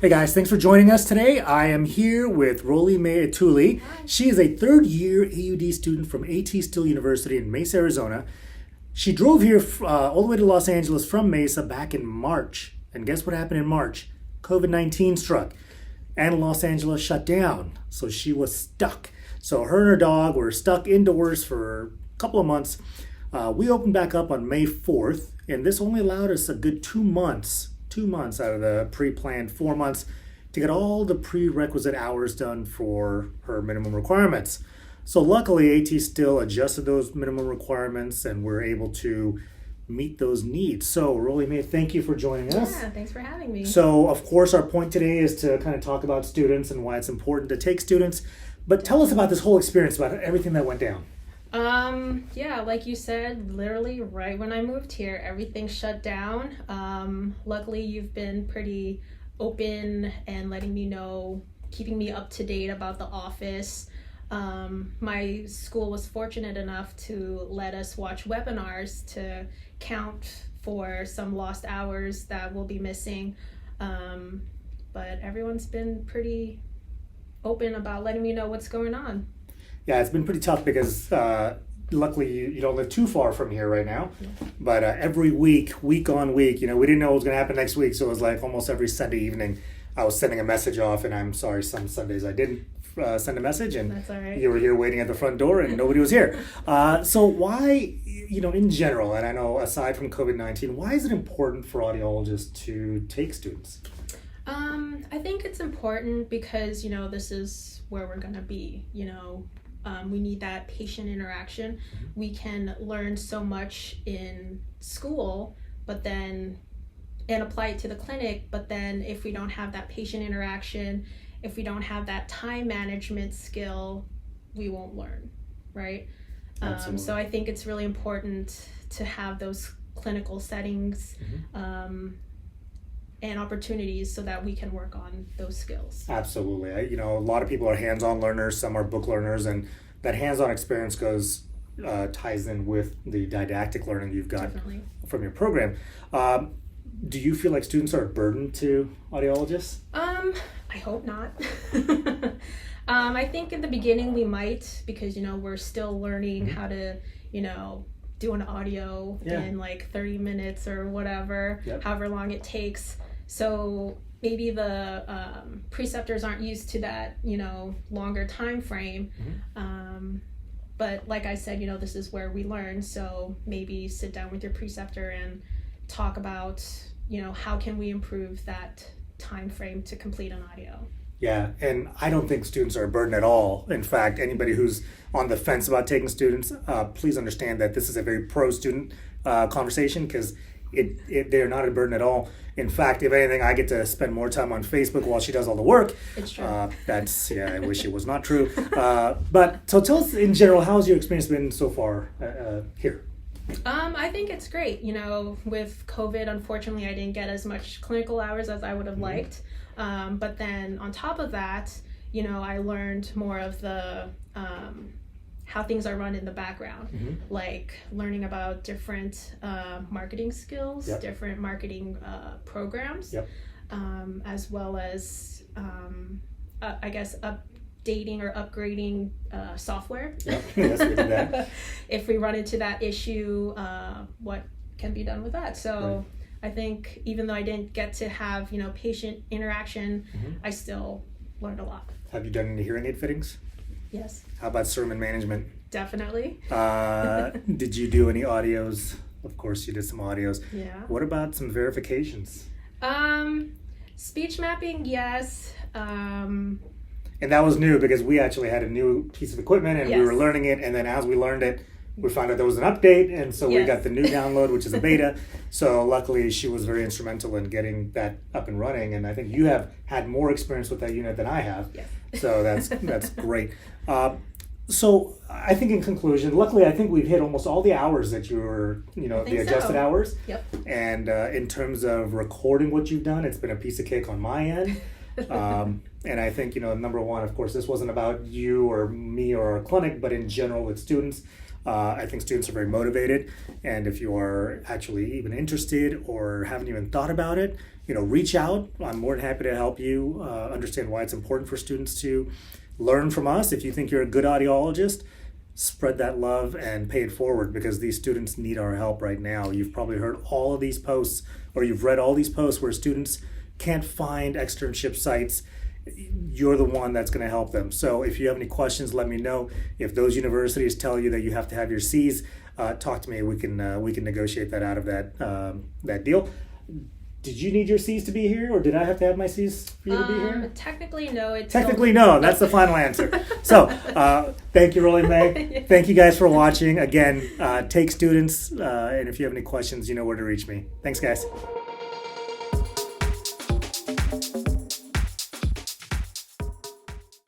Hey guys, thanks for joining us today. I am here with Rollie Mae Etulle. She is a third-year AUD student from A.T. Still University in Mesa, Arizona. She drove here all the way to Los Angeles from Mesa back in March. And guess what happened in March? COVID-19 struck and Los Angeles shut down. So she was stuck. So her and her dog were stuck indoors for a couple of months. We opened back up on May 4th, and this only allowed us a good 2 months out of the pre-planned 4 months to get all the prerequisite hours done for her minimum requirements. So luckily, AT still adjusted those minimum requirements and we're able to meet those needs. So Rollie Mae, thank you for joining us. Yeah, thanks for having me. So of course, our point today is to kind of talk about students and why it's important to take students. But tell us about this whole experience, about everything that went down. Yeah, like you said, literally right when I moved here, everything shut down. Luckily, you've been pretty open and letting me know, keeping me up to date about the office. My school was fortunate enough to let us watch webinars to count for some lost hours that we'll be missing. But everyone's been pretty open about letting me know what's going on. Yeah, it's been pretty tough because luckily you don't live too far from here right now. Yeah. But every week on week, we didn't know what was going to happen next week. So it was like almost every Sunday evening I was sending a message off. And I'm sorry, some Sundays I didn't send a message. And That's all right. You were here waiting at the front door and nobody was here. So why, in general, and I know aside from COVID-19, why is it important for audiologists to take students? I think it's important because, this is where we're going to be, we need that patient interaction. We can learn so much in school, and apply it to the clinic. But then if we don't have that patient interaction, if we don't have that time management skill, we won't learn, right? So I think it's really important to have those clinical settings and opportunities so that we can work on those skills. Absolutely. A lot of people are hands-on learners, some are book learners, and that hands-on experience ties in with the didactic learning you've got Definitely. From your program. Do you feel like students are a burden to audiologists? I hope not. I think in the beginning we might, because we're still learning how to do an audio in like 30 minutes or whatever, however long it takes. So maybe the preceptors aren't used to that longer time frame. But like I said, this is where we learn. So maybe sit down with your preceptor and talk about how can we improve that time frame to complete an audio. Yeah, and I don't think students are a burden at all. In fact, anybody who's on the fence about taking students, please understand that this is a very pro-student conversation, because they're not a burden at all. In fact, if anything, I get to spend more time on Facebook while she does all the work. It's true. I wish it was not true. But so tell us in general, how's your experience been so far here? I think it's great. With COVID, unfortunately, I didn't get as much clinical hours as I would have liked. But then on top of that, I learned more of the how things are run in the background, like learning about different marketing skills, different marketing programs, as well as I guess updating or upgrading software. Yes, we did that. If we run into that issue, what can be done with that? So I think even though I didn't get to have patient interaction, I still learned a lot. Have you done any hearing aid fittings? Yes. How about sermon management? Definitely. Did you do any audios? Of course you did some audios. Yeah. What about some verifications? Speech mapping, yes. And that was new because we actually had a new piece of equipment and we were learning it, and then as we learned it, we found out there was an update, and so we got the new download, which is a beta. So luckily she was very instrumental in getting that up and running, and I think you have had more experience with that unit than I have. Yes. So that's great. So I think in conclusion, luckily I think we've hit almost all the hours that you were, the adjusted hours. Yep. And in terms of recording what you've done, it's been a piece of cake on my end. And I think, number one, of course, this wasn't about you or me or our clinic, but in general with students. I think students are very motivated, and if you are actually even interested or haven't even thought about it, reach out. I'm more than happy to help you understand why it's important for students to learn from us. If you think you're a good audiologist, spread that love and pay it forward, because these students need our help right now. You've probably heard all of these posts, or you've read all these posts where students can't find externship sites. You're the one that's going to help them. So if you have any questions, let me know. If those universities tell you that you have to have your C's, talk to me. We can negotiate that out of that deal. Did you need your C's to be here, or did I have to have my C's for you to be here? Technically, no. Technically, no. That's the final answer. So, thank you, Rollie Mae. Thank you guys for watching. Again, take students, and if you have any questions, you know where to reach me. Thanks, guys.